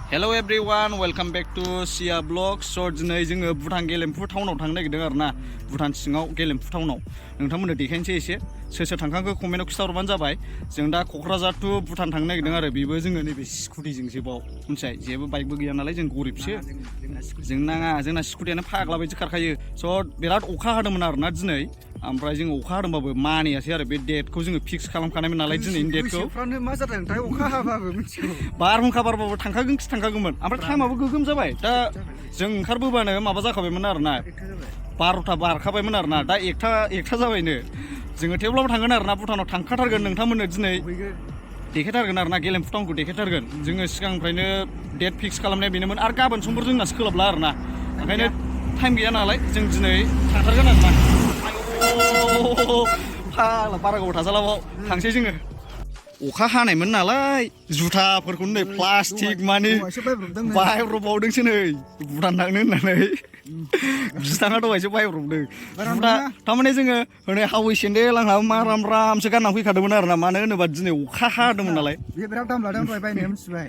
Hello everyone, welcome back to Sia Vlog. So दिनै जोङो भुटान गेलेम्फु टाउनाव थांनो नागिरदों आरोना भुटान सिङाव गेलेम्फु टाउनाव नोंथांमोननो देखायनोसै एसे सोर सोर थांखांखो कमेन्टआव खिथाहरबानो जाबाय जों दा क'क्राझार टु भुटान थांनो नागिरदों आरो बेबो जोङो नैबे स्कुटिजोंसो बाव मिथिबाय जेबो बाइकबो गैया नालाय जों गरिबसो जों नाङा जोंना स्कुटियानो फाग्ला बायदि खारखायो स' बिराद अखा हादोंमोन आरोना दिनै ओमफ्राय जों अखा हादोंबाबो मानियासै आरो बे डेटखौ जोङो फिक्स खालामखानायमोन नालाय दिनैनि डेटखौ मा जादों थाय अखा हाबाबो मिथिगौ बारहुंखा बारबाबो थांखागौमोन ओमफ्राय टाइमाबो गोगोम जाबाय दा जों ओंखारबोबानो माबा जाखाबायमोन आरोना 12टा बारखाबायमोन आरोना दा एकथा जाबायनो जोङो थेवब्लाबो थांगोन आरोना भुटानाव थांखाथारगोन नोंथांमोननो दिनै देखायथारगोन आरोना गेलेम्फु टाउनखौ देखायथारगोन जोङो सिगांनिफ्रायनो डेट फिक्स खालामनाया बेनोमोन आरो गाबोन समफोर जोंना सोलाबला आरोना ओंखायनो टाइम गैया नालाय जों दिनै थांथारगोन आरोना फाग्ला बारा गोबाव थाजालाबाव थांसै जोङो अखा हानायमोन नालाय जुथाफोरखौ नै प्लास्टिक मानि बायब्रबावदोंसो नै भुटान थांनो होननानै बिथाङा दहायसो बायब्रबदों थारमाने जोङो हनै हावै सेन्देल आंहा मारामसो गाननानै फैखादोंमोन आरोना मानो होनोबा दिनै अखा हादोंमोन नालाय बियो बिराद दाम लादों दहाय बायनाया मिथिबाय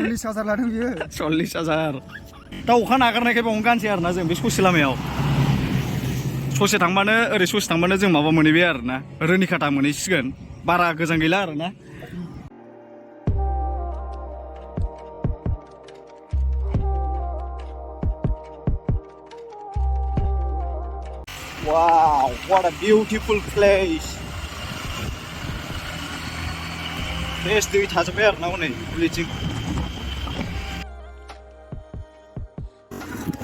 40,000 लादों बियो 40,000 दा अखा नागारनायखाय बावनो गानसै आरोना जों बे ससे लामायाव ससे थांबानो ओरै ससे थांबानो जों माबा मोनहैबाय आरोना रोनिखाटा मोनहैसिगोन बारा गोजान गैला आरोना Wow, what a beautiful place. Fresh दै थाजोब्बाय आरोना हनै दुब्लिथिं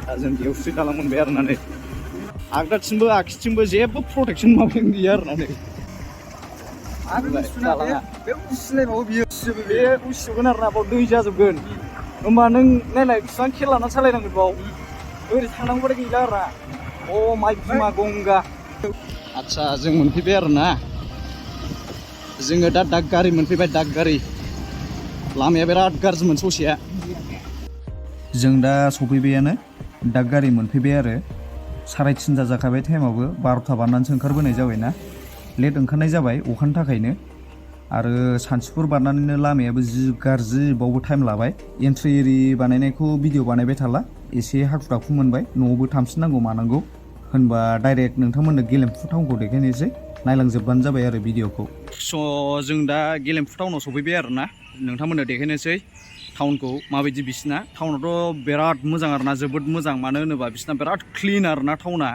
दा जों बेयावसो दालां मोनबाय आरोना नै आगदाथिंबो आगसिथिंबो जेबो प्रटेक्सन माबायानो गैया आरोना नै बे उसिलायबावो बियो बे उसिजोबगोन आरोना बाव दै जाजोबगोन होमबा नों नायलाय बिसिबां खेल लानानै सालायनांगोन बाव ओरै थांनांगौबाथाय गैला आरोना अ माइ बिमा गंगा आदसा जों मोनफैबाय आरोना जोङो दा दागगारि मोनफैबाय दागगारि लामाया बिराद गाज्रिमोन ससेया जों दा सफैबायानो दागगारि मोनफैबाय आरो 3:30 जाखाबाय टाइमाबो 12टा बारनानैसो ओंखारबोनाय जाबायना लेट ओंखारनाय जाबाय अखानि थाखायनो आरो सानसुफोर बारनानैनो लामायाबो जि गाज्रि बावबो टाइम लाबाय एन्ट्रि एरि बानायनायखौ भिडिअ बानायबाय थाला एसे हाखु दाखु मोनबाय न'आवबो थांफिननांगौ मानांगौ होनबा डाइरेक्ट नोंथांमोननो गेलेम्फु टाउनखौ देखायनोसै नायलांजोबबानो जाबाय आरो भिडिअखौ स' जों दा गेलेम्फु टाउनाव सफैबाय आरोना नोंथांमोननो देखायनोसै टाउनखौ माबायदि बिसिना टाउनाथ' बिराद मोजां आरोना जोबोद मोजां मानो होनोबा बिसिना बिराद क्लिन आरोना टाउना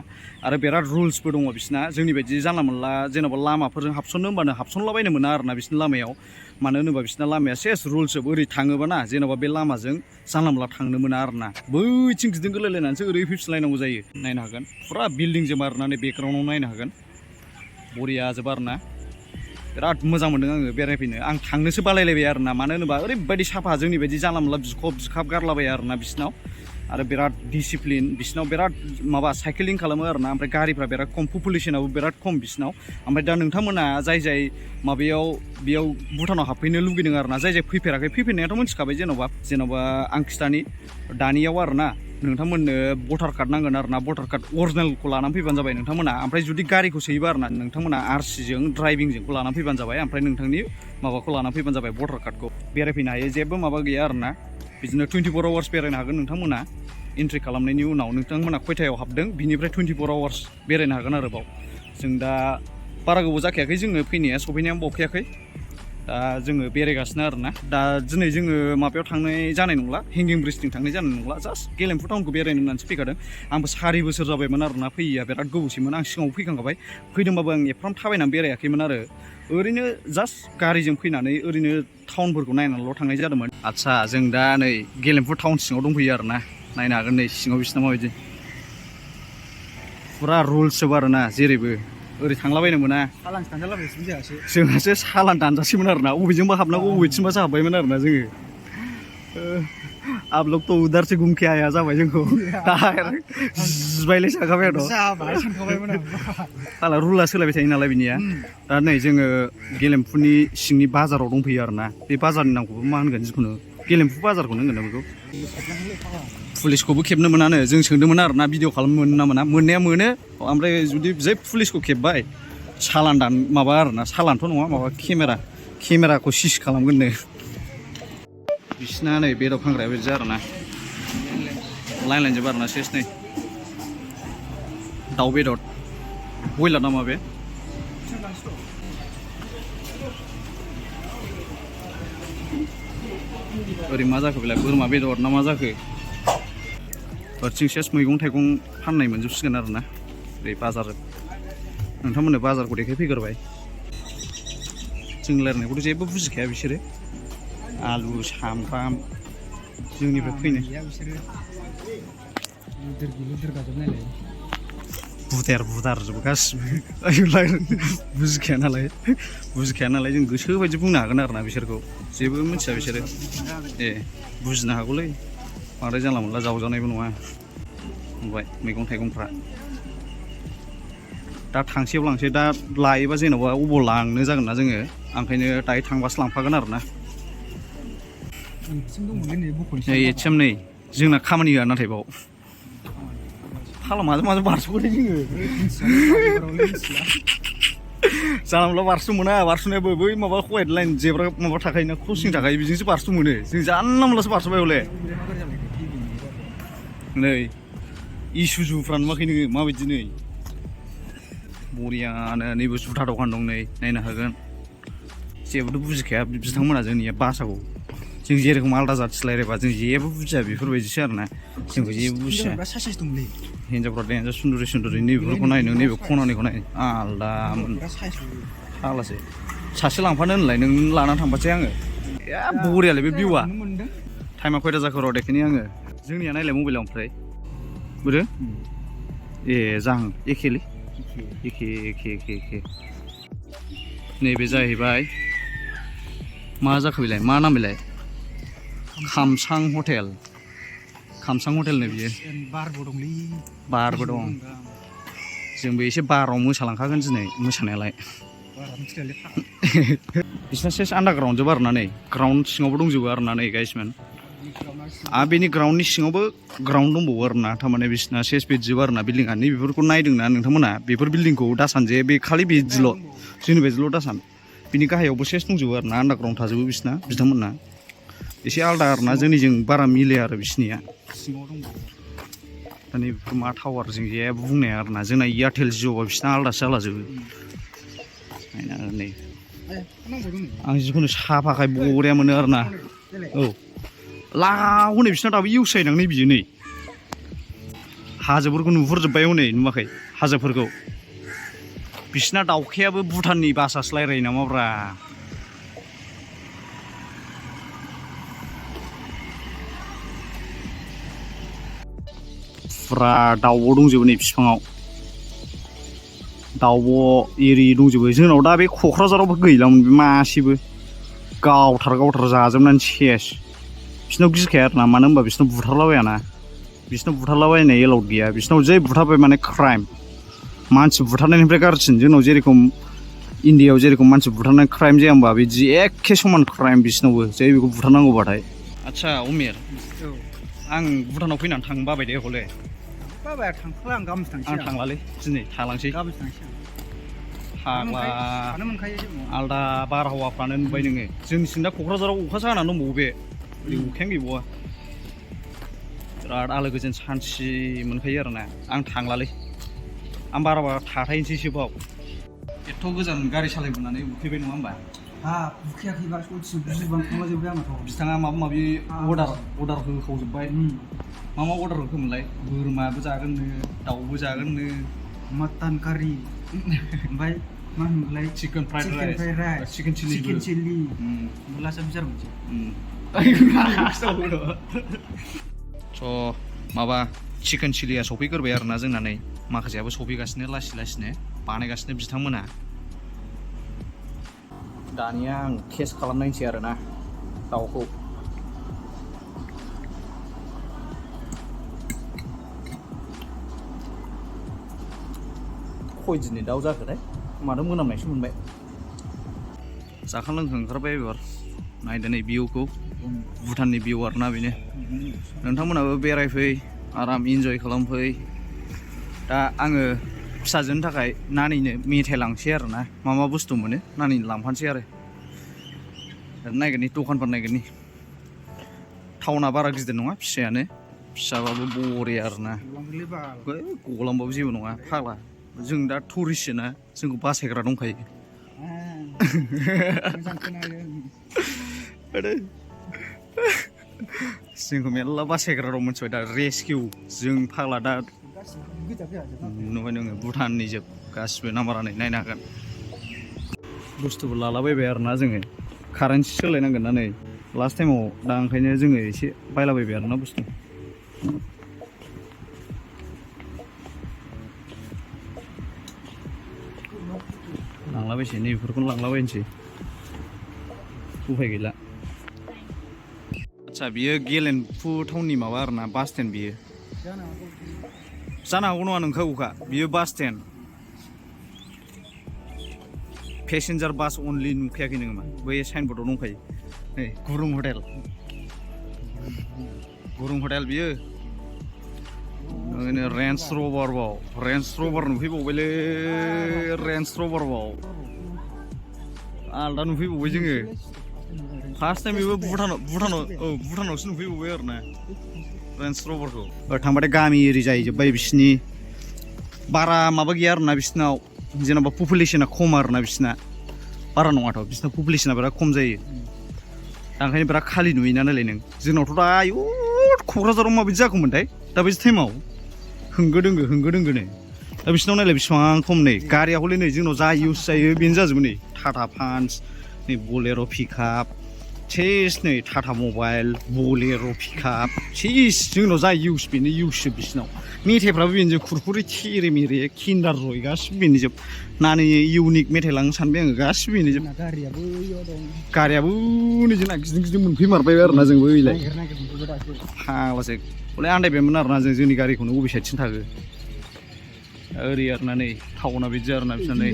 आरो बिराद रुल्सबो दङ बिसिना जोंनि बायदि जानला मोनला जेन'बा लामाफोरजों हाबसननो होनबानो हाबसनलाबायनो मोना आरोना बिसिनि लामायाव मानो होनोबा बिसिना लामाया सेस रुल्सजोब ओरै थाङोबा ना जेन'बा बे लामाजों जानला मोनला थांनो मोना आरोना बैथिं गिदिं गोलायलायनानैसो ओरै फैफिनलायनांगौ जायो नायनो हागोन फुरा बिल्डिंजों आरोना नै बेकग्राउन्डआव नायनो हागोन बरिया जोब आरोना बिराद मोजां मोनदों आङो बेरायफैनो आं थांनोसो बालायलायबाय आरोना मानो होनोबा ओरैबायदि साफा जोंनि बायदि जानला मोनला बिखाब गारलाबाया आरोना बिसिनाव आरो बिराद डिसिप्लिन बिसिनाव बिराद माबा साइकेलिं खालामो आरोना ओमफ्राय गारिफ्रा बिराद खम पपुलेसनाबो बिराद खम बिसिनाव ओमफ्राय दा नोंथांमोना जाय माबायाव बेयाव भुटानाव हाबफैनो लुगैदों आरोना जाय फैफेराखै फैफेरनायाथ' मिथिखाबाय जेन'बा आं खिथानि दानियाव आरोना नोंथांमोननो भटार कार्ड नांगोन आरोना भटार कार्ड अरिजिनेलखौ लानानै फैबानो जाबाय नोंथांमोना ओमफ्राय जुदि गारिखौ सोयोबा आरोना नोंथांमोना आरसिजों ड्राइभिंजोंखौ लानानै फैबानो जाबाय ओमफ्राय नोंथांनि माबाखौ लानानै फैबानो जाबाय भटार कार्डखौ बेरायफैनो हायो जेबो माबा गैया आरोना बिदिनो 24 आवार्स बेरायनो हागोन नोंथांमोना एन्ट्रि खालामनायनि उनाव नोंथांमोना खयथायाव हाबदों बिनिफ्राय 24 आवार्स बेरायनो हागोन आरो बाव जों दा बारा गोबाव जाखायाखै जोङो फैनाया सफैनाया बावखायाखै दा जोङो बेरायगासिनो आरोना दा दिनै जोङो माबायाव थांनाय जानाय नंला हेंगिं ब्रिजथिं थांनाय जानाय नंला जास्ट गेलेम्फु टाउनखौ बेरायनो होननानैसो फैखादों आंबो 4 बोसोर जाबायमोन आरोना फैयैया बिराद गोबावसैमोन आं सिगाङाव फैखांखाबाय फैदोंबाबो आं एफ्राम थाबायनानै बेरायाखैमोन आरो ओरैनो जास्ट गारिजों फैनानै ओरैनो टाउनफोरखौ नायनानैल' थांनाय जादोंमोन आदसा जों दा नै गेलेम्फु टाउन सिङाव दंफैयो आरोना नायनो हागोन नै सिङाव बिसिना माबायदि फुरा रुल्सजोब आरोना जेरैबो ओरै थांलाबायनो मोना जोंहासो सालान दानजासैमोन आरोना बबेजोंबा हाबनांगौ बबेथिंबासो हाबबायमोन आरोना जोङो आप लोग तो उधर से घूम के आया जाबाय जोंखौ जिबायलाय सानखाबाय आरो साला रुला सोलायबाय थायो नालाय बिनिया दा नै जोङो गेलेम्फुनि सिंनि बाजाराव दंफैयो आरोना बे बाजारनि नामखौबो मा होनगोन जिखुनु गेलेम्फु बाजारखौनो होनगोन ना बेखौ पुलिसखौबो खेबनो मोनानो जों सोंदोंमोन आरोना भिडिअ खालामनो मोनो ना मोना मोननाया मोनो ओमफ्राय जुदि जै पुलिसखौ खेबबाय सालान माबा आरोना सालानथ' नङा माबा केमेराखौ सिस खालामगोननो बिसिना नै बेदर फानग्राया बिदि आरोना लाइन जोब आरोना सेस नै दाउ बेदर बयलार नामा बे ओरै मा जाखो बेलाय बोरमा बेदर ना मा जाखो ओरथिं सेस मैगं थाइगं फाननाय मोनजोबसिगोन आरोना ओरै बाजार नोंथांमोननो बाजारखौ देखायफैग्रोबाय जों रायलायनायखौथ' जेबो बुजिखाया बिसोरो आलु सामब्राम जोंनिफ्राय फैनाय बुदार जोबो गासिबो बुजिखाया नालाय जों गोसो बायदि बुंनो हागोन आरोना बिसोरखौ जेबो मिथिया बिसोरो बुजिनो हागौलै बांद्राय जानला मोनला जावजानायबो नङा ओमफ्राय मैगं थाइगंफ्रा दा थांसेयाव लांसै दा लायोबा जेन'बा अबाव लांनो जागोन ना जोङो ओंखायनो दायो थांबासो लांफागोन आरोना एथिएम नै जोंना खामानि गैया नाथाय बाव माजों बारस'खोथाय जोङो जानला मोनला बारस' मोना बारस'नायाबो बै माबा हवाइट लाइन जेब्रा माबा थाखायोना क्रसिं थाखायो बिजोंसो बारस' मोनो जों जानला मोनलासो बारस'बाय हले नै इसुजुफ्रा नुवाखै नोङो माबायदि नै बरियानो नैबो जुथा दखान दं नै नायनो हागोन जेबोथ' बुजिखाया बिथांमोना जोंनिया भाषाखौ जों जेरेखम आलदा जाथि रायलायबा जों जेबो बुजिया बेफोरबायदिसो आरोना जोंबो जेबो बुजिया हिन्जावफ्रा देन्जार सुन्दुरि नैबेफोरखौ नायनो नैबे खनानिखौ नाय आलदा फाग्लासो सासे लांफानो होनलाय नों लानानै थांबासै आङो बरियालै बे भिउआ टाइमा खयथा जाखो र' देखायनि आङो जोंनिया नायलाय मबाइलाव ओमफ्राय बोरो जां एखेलै एखे नैबे जाहैबाय मा जाखो बेलाय मा नाम बेलाय खामसां हटेल नो बियो बारबो दं जोंबो एसे बाराव मोसालांखागोन दिनै मोसानायालाय बिसिना सेस आन्डारग्राउन्ड जोब आरोना नै ग्राउन्ड सिङावबो दंजोबो आरोना नै गाइसमोन आरो बेनि ग्राउन्डनि सिङावबो ग्राउन्ड दंबावो आरोना थारमाने बिसिना सेस बिदिजोब आरोना बिल्डिंआ नैबेफोरखौ नायदोंना नोंथांमोना बेफोर बिल्डिंखौ दासान जे बे खालि बिदिल' जोंनि बायदिल' दासान बिनि गाहायावबो सेस दंजोबो आरोना आन्डारग्राउन्ड थाजोबो बिसिना बिथांमोनना एसे आलदा आरोना जोंनिजों बारा मिलाया आरो बिसिनिया दा नैबेफोर मा टावार जों जेबो बुंनाया आरोना जोंना एयारटेल जिअ'बा बिसिना आलदासो जालाजोबो नै आं जिखुनु साफाखाय बरिया मोनो आरोना औ लागाव हनै बिसिना दाबो इउस जायोदां बियो नै हाजोफोरखौ नुहुरजोब्बाय हनै नुवाखै हाजोफोरखौ बिसिना दाउखायाबो भुटाननि भाषासो रायलायो नामाब्रा फुरा दाउब' दंजोबो नै बिफाङाव दाउब' एरि दंजोबो जोंनाव दा बे क'क्राझारावबो गैलामोन बे मासेबो गावथार जाजोबनानै सेस बिसिनाव गिखाया आरोना मानो होनबा बिसिनाव बुथारलाबायाना बिसिनाव बुथारलाबायनाय एलाउड गैया बिसिनाव जै बुथारबाय माने क्राइम मानसि बुथारनायनिफ्राय गाज्रिसिन जोंनाव जेरेखम इण्डियाआव जेरेखम मानसि बुथारनाय क्राइम जाया होमबा बिदि एखे समान क्राइम बिसिनावबो जै बेखौ बुथारनांगौबाथाय आदसा उमेर आं भुटानाव फैनानै थांनो बाबाय दे हले बाबाया थांखाला आं गाबोन थांसै आं थांलालै दिनै थालांसै गाबोन थांसै फाग्ला आलदा बारहावाफ्रानो नुबाय नोङो जोंनिथिं दा क'क्राझाराव अखासो हानानै दंबावो बे अखायानो गैबावा बिराद आलो गोजोन सान्थि मोनखायो आरोना आं थांलालै आं बारा थाथायनोसैसो बाव एथ' गोजान गारि सालायबोनानै उखैबाय नङा होमबा उखैयाखैबा सयथिं बुजिबां थांलाजोब्बाय आंनाथ' बिथाङा माबा माबि अर्डार होखावजोब्बाय मा अर्डार होखोमोनलाय बोरमाबो जागोननो दाउबो जागोननो मटन कारि ओमफ्राय मा होनोमोनलाय chicken fried rice chicken chilli मुलासो बिचार मोनसे स' माबा चिकेन चिल्लिया सफैग्रोबाय आरोना जोंना नै माखासेयाबो सफैगासिनो लासैनो बानायगासिनो बिथांमोना दानिया आं टेस्ट खालामनायसै आरोना दाउखौ खय दिनै दाउ जाखोथाय माथो मोनामनायसो मोनबाय जाखां लोंखां ओंखारबाय एबार नायदो नै भिउखौ भुटाननि भिउ आरोना बेनो नोंथांमोनाबो बेरायफै आराम इन्जय खालामफै दा आङो फिसाजोनि थाखाय नानिनो मेथाइ लांसै आरोना मा बुस्थु मोनो नानिनो लांफानोसै आरो नायगोन दखानफोर नायगोन टाउना बारा गिदिर नङा फिसायानो फिसाबाबो बरिया आरोना गलांबाबो जेबो नङा फाग्ला जों दा टुरिस्टसोना जोंखौ बासायग्रा दंखायो जोंखौ मेरला बासायग्रा दं मोनथिबाय दा रेस्किउ जों फाग्ला दा नुबाय नोङो भुटाननि जोब गासिबो नाम्बारानो नायनो हागोन बुस्थुबो लालाबायबाय आरोना जोङो कारेन्सि सोलायनांगोन ना नै लास्ट टाइमाव दा ओंखायनो जोङो एसे बायलाबायबाय आरोना बुस्थु लांलाबायसै नैबेफोरखौनो लांलाबायनोसै उफाय गैला आदसा बियो गेलेफु टाउननि माबा आरोना बास स्टेन्ड बियो जानो हागौ नङा नोंखागौखा बियो बास स्टेन्ड पेसेन्जार बास अनलि नुखायाखै नोङो मा बै साइनबर्डआव दंखायो नै गुरुं हटेल बियो ओरैनो रेन्ज रभार नुफैबावबायलै रेन्ज रभारबाव आलदा नुफैबावबाय जोङो फार्स्ट टाइम बेबो भुटानावसो नुफैबावबाय आरोना रेन्ज रभारखौ थांबाथाय गामि एरि जाहैजोब्बाय बिसिनि बारा माबा गैया आरोना बिसिनाव जेनेबा पपुलेसना खम आरोना बिसिना बारा नङाथ' बिसिना पपुलेसना बिराद खम जायो दा ओंखायनो बिराद खालि नुयोना नालाय नों जोंनावथ' दा आयु क'क्राझाराव माबायदि जागौमोनथाय दा बायदि टाइमाव होंगो दोंगोनो दा बिसिनाव नायलाय बेसेबां खम नै गारिया हले नै जोंनाव जा इउज जायो बेनो जाजोबो नै टाटा पान्स नै बलेर' पिकआप सेस नै टाटा मबाइल बलेर' पिकआप सेस जोंनाव जा इउज बेनो इउजसो बिसिनाव मेथाइफ्राबो बेनो जोब खुरखुरि थेरे मेरे किन्डार जय गासिबो बेनो जोब नानि इउनिक मेथाइ लांनो सानबाय आङो गासिबो बेनो जोब गारियाबो नै जोंना गिदिं मोनफैमारबाय आरोना जोंबो ओइलाय फाग्लासो हले आन्दायबायमोन आरोना जों जोंनि गारिखौनो बबे साइडथिं थागो ओरै आरोना नै टाउना बिदि आरोना बिसोर नै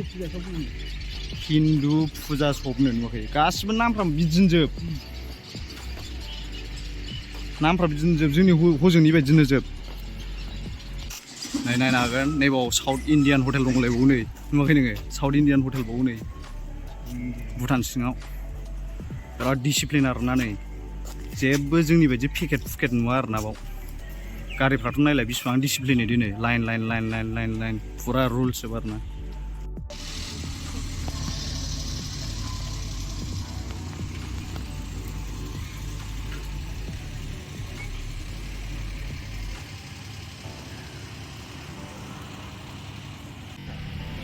हिन्दु फुजा सबनो नुवाखै गासिबो नामफ्रा बिदिनो जोब जोंनि हजोंनि बायदिनो जोब नै नायनो हागोन नैबाव साउथ इण्डियान हटेल दंलायबावो नै नुवाखै नोङो साउथ इण्डियान हटेल बावो नै भुटान सिङाव बिराद डिसिप्लिन आरोना नै जेबो जोंनि बायदि पेकेट नुवा आरोना बाव गारिफ्राथ' नायलाय बेसिबां डिसिप्लिनै दोनो लाइन फुरा रुल्स जोब आरोना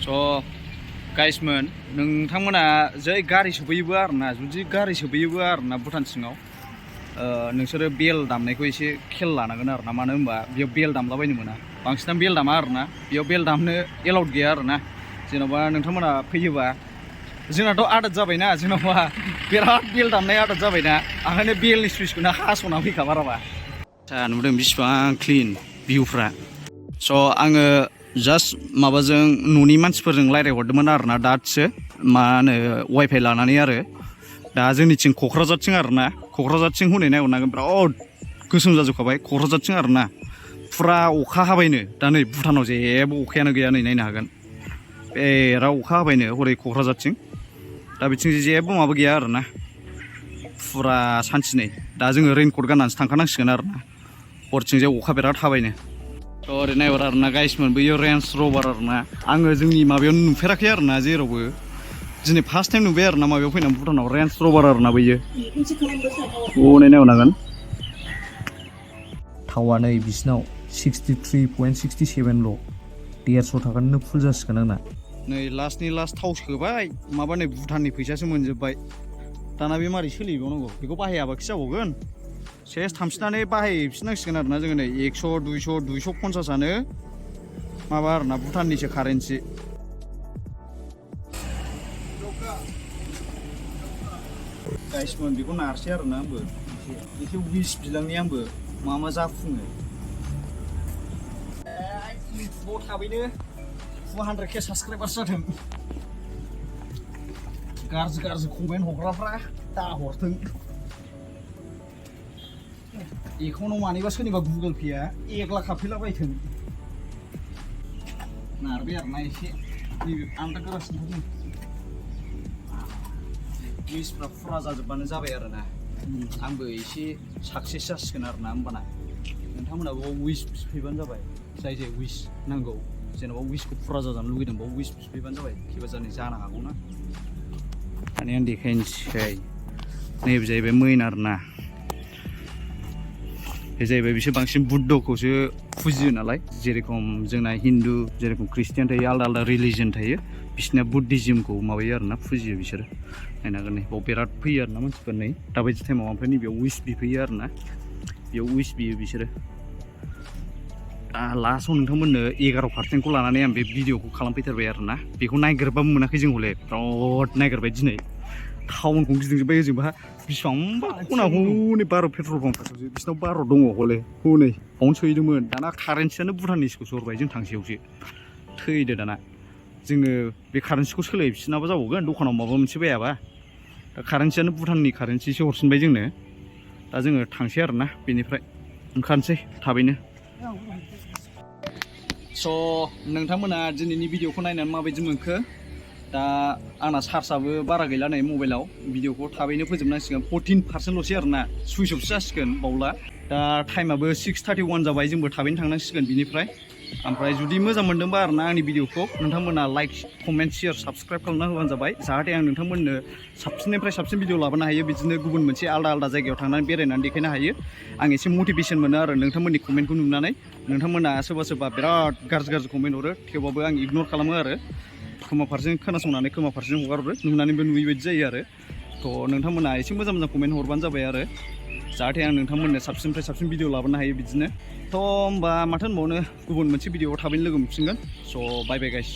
स' गाइसमोन नोंथांमोना जै गारि सोफैयोबो आरोना जुदि गारि सोफैयोबो आरोना भुटान सिङाव नोंसोरो बेल दामनायखौ एसे खेल लानांगोन आरोना मानो होनबा बेयाव बेल दामलाबायनो मोना बांसिनानो बेल दामा आरोना बेयाव बेल दामनो एलाउड गैया आरोना जेन'बा नोंथांमोना फैयोबा जोंनाथ' आदत जाबायना जेन'बा बिराद बेल दामनाय आदत जाबायना ओंखायनो बेलनि सुइचखौनो हास'ना फैखा बाराबा नुदों बिसिबां क्लिन भिउफ्रा स' आङो जास्ट माबाजों न'नि मानसिफोरजों रायज्लायहरदोंमोन आरोना दासो मा होनो वाइफाइ लानानै आरो दा जोंनिथिं क'क्राझारथिं आरोना क'क्राझारथिं हनै नायहरनांगोन बिराद गोसोम जाजोबखाबाय क'क्राझारथिं आरोना फुरा अखा हाबायनो दा नै भुटानाव जेबो अखायानो गैया नै नायनो हागोन बिराद अखा हाबायनो हरै क'क्राझारथिं दा बिथिं जेबो माबा गैया आरोना फुरा सान्थि नै दा जोङो रेइनकट गाननानैसो थांखानांसिगोन आरोना हरथिंजाय अखा बिराद हाबायनो ओरै नायहर आरोना गाइसमोन बैयो रेन्ज रभार आरोना आङो जोंनि माबायावनो नुफेराखै आरोना जेरावबो दिनै फार्स्ट टाइम नुबाय आरोना माबायाव फैनानै भुटानाव रेन्ज रभार आरोना बैयो हनै नायहरनांगोन थावा नै बिसिनाव 63.67 ल' 150 थाखानिनो फुल जासिगोन आंना नै लास्टनि लास्ट थाव सोबाय माबा नै भुटाननि फैसासो मोनजोब्बाय दाना बे मारै सोलिबावनांगौ बेखौ बाहायाबाखि जाबावगोन सेस थांफिननानै बाहायफिननांसिगोन आरोना जोङो नै 100 250 माबा आरोना भुटाननिसो कारेन्सि गाइसमोन बेखौ नारसै आरोना आंबो एसे उइस बिलांनि आंबो मा जाफुङो इउटुबाव थाबैनो 200k साबसक्राइबार्स जाथों गाज्रि कमेन्ट हरग्राफ्रा दा हरथों एकाउन्टाव मानिबा सोरनिबा गुगोल पेआ 1 लाख हाबफैलाबायथों नारबाय आरोना एसे नैबे आमदा गोरासिन उइसफ्रा फुरा जाजोब्बानो जाबाय आरोना आंबो एसे साक्सेस जासिगोन आरो ना होमबाना नोंथांमोनाबो उइस बिफैबानो जाबाय जाय जाय उइस नांगौ जेनेबा उइसखौ फुरा जाजानो लुगैदों बाव उइस बिफैबानो जाबाय किबा जानो जानो हागौ ना दानि आं देखायनोसै नैबे जाहैबाय मैन आरो ना बे जाहैबाय बिसोर बांसिन बुद्धखौसो फुजियो नालाय जेरेखम जोंना हिन्दु जेरेखम ख्रिस्टियान थायो आलदा आलदा रिलिजन थायो बिसोरना बुद्धिज्मखौ माबायो आरो ना फुजियो बिसोरो नायनो हागोन नै बाव बिराद फैयो आरो ना मानसिफोर नै दाबायदि टाइमाव ओमफ्राय नैबेयाव उइस बिफैयो आरो ना बेयाव उइस बियो बिसोरो लास्टआव नोंथांमोननो 11% लानानै आं बे भिडिअखौ खालामफैथारबाय आरो ना बेखौ नायगिरबाबो मोनाखै जों हले बिराद नायगिरबाय दिनै टाउनखौ गिदिंजोब्बाय ओजोंबा बेसेबांबा खना हनै 12 पेट्रल पाम्प खाथियावसो बिसिनाव 12 दङ हले हनै बावनो सोहैदोंमोन दाना कारेन्सियानो भुटानिसखौसो हरबाय जों थांसेयावसो थैदो दाना जोङो बे कारेन्सिखौ सोलायफिनाबा जाबावगोन दखानाव माबा मोनसे बायाबा दा कारेन्सियानो भुटाननि कारेन्सिसो हरफिनबाय जोंनो दा जोङो थांसै आरो ना बेनिफ्राय ओंखारनोसै थाबैनो स' नोंथांमोना दिनैनि भिडिअखौ नायनानै माबायदि मोनखो दा आंना चार्जआबो बारा गैला नै मबाइलाव भिडिअखौ थाबैनो फोजोबनांसिगोन 14%ल'सै आरो ना सुइच अफसो जासिगोन बावला दा टाइमाबो 6:31 जाबाय जोंबो थाबैनो थांनांसिगोन बिनिफ्राय ओमफ्राय जुदि मोजां मोनदोंबा आरो ना आंनि भिडिअखौ नोंथांमोना लाइक कमेन्ट शेयार साबस्क्राइब खालामना होबानो जाबाय जाहाथे आं नोंथांमोननो साबसिननिफ्राय साबसिन भिडिअ लाबोनो हायो बिदिनो गुबुन मोनसे आलदा आलदा जायगायाव थांनानै बेरायनानै देखायनो हायो आं एसे मटिभेसन मोनो आरो नोंथांमोननि कमेन्टखौ नुनानै नोंथांमोना सोरबा सोरबा बिराद गाज्रि कमेन्ट हरो थेवबाबो आं इगनर खालामो आरो खोमा फारसेजों खोनासंनानै खोमा फारसेजों हगारहरो नुनानैबो नुयै बायदि जायो आरो थ' नोंथांमोना एसे मोजां कमेन्ट हरबानो जाबाय आरो जाहाथे आं नोंथांमोननो साबसिननिफ्राय साबसिन भिडिअ लाबोनो हायो बिदिनो थ' होमबा माथो होनबावनो गुबुन मोनसे भिडिअआव थाबैनो लोगो मोनफिनगोन स' बाय बाय गाइस